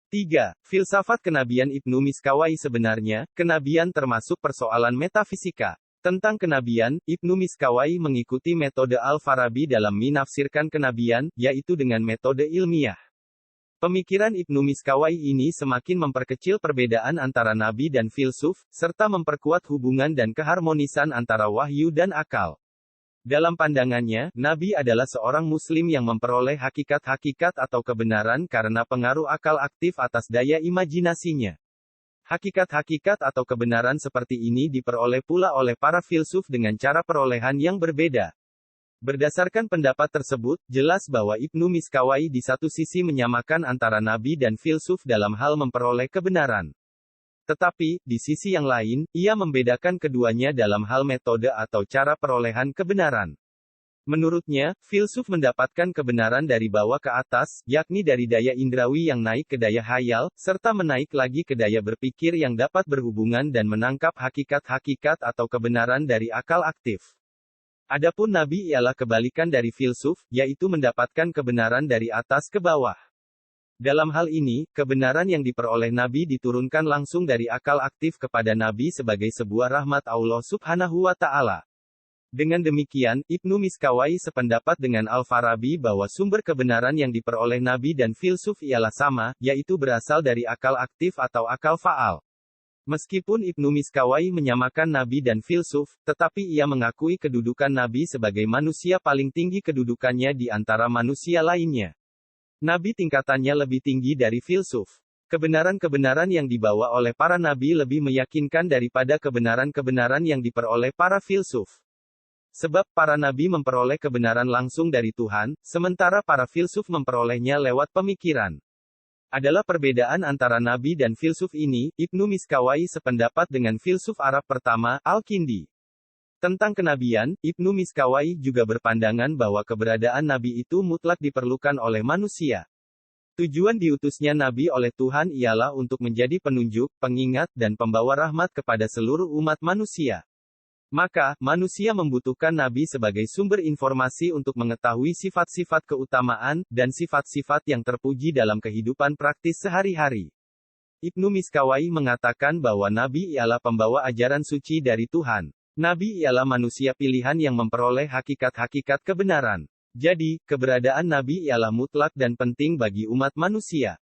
3. Filsafat kenabian Ibnu Miskawai. Sebenarnya, kenabian termasuk persoalan metafisika. Tentang kenabian, Ibnu Miskawai mengikuti metode Al-Farabi dalam menafsirkan kenabian, yaitu dengan metode ilmiah. Pemikiran Ibnu Miskawai ini semakin memperkecil perbedaan antara nabi dan filsuf, serta memperkuat hubungan dan keharmonisan antara wahyu dan akal. Dalam pandangannya, nabi adalah seorang muslim yang memperoleh hakikat-hakikat atau kebenaran karena pengaruh akal aktif atas daya imajinasinya. Hakikat-hakikat atau kebenaran seperti ini diperoleh pula oleh para filsuf dengan cara perolehan yang berbeda. Berdasarkan pendapat tersebut, jelas bahwa Ibnu Miskawai di satu sisi menyamakan antara nabi dan filsuf dalam hal memperoleh kebenaran. Tetapi, di sisi yang lain, ia membedakan keduanya dalam hal metode atau cara perolehan kebenaran. Menurutnya, filsuf mendapatkan kebenaran dari bawah ke atas, yakni dari daya indrawi yang naik ke daya hayal, serta menaik lagi ke daya berpikir yang dapat berhubungan dan menangkap hakikat-hakikat atau kebenaran dari akal aktif. Adapun nabi ialah kebalikan dari filsuf, yaitu mendapatkan kebenaran dari atas ke bawah. Dalam hal ini, kebenaran yang diperoleh nabi diturunkan langsung dari akal aktif kepada nabi sebagai sebuah rahmat Allah Subhanahu wa Ta'ala. Dengan demikian, Ibnu Miskawai sependapat dengan Al-Farabi bahwa sumber kebenaran yang diperoleh nabi dan filsuf ialah sama, yaitu berasal dari akal aktif atau akal faal. Meskipun Ibnu Miskawai menyamakan nabi dan filsuf, tetapi ia mengakui kedudukan nabi sebagai manusia paling tinggi kedudukannya di antara manusia lainnya. Nabi tingkatannya lebih tinggi dari filsuf. Kebenaran-kebenaran yang dibawa oleh para nabi lebih meyakinkan daripada kebenaran-kebenaran yang diperoleh para filsuf. Sebab para nabi memperoleh kebenaran langsung dari Tuhan, sementara para filsuf memperolehnya lewat pemikiran. Adalah perbedaan antara nabi dan filsuf ini, Ibnu Miskawai sependapat dengan filsuf Arab pertama, Al-Kindi. Tentang kenabian, Ibnu Miskawai juga berpandangan bahwa keberadaan nabi itu mutlak diperlukan oleh manusia. Tujuan diutusnya nabi oleh Tuhan ialah untuk menjadi penunjuk, pengingat, dan pembawa rahmat kepada seluruh umat manusia. Maka, manusia membutuhkan nabi sebagai sumber informasi untuk mengetahui sifat-sifat keutamaan, dan sifat-sifat yang terpuji dalam kehidupan praktis sehari-hari. Ibnu Miskawai mengatakan bahwa nabi ialah pembawa ajaran suci dari Tuhan. Nabi ialah manusia pilihan yang memperoleh hakikat-hakikat kebenaran. Jadi, keberadaan nabi ialah mutlak dan penting bagi umat manusia.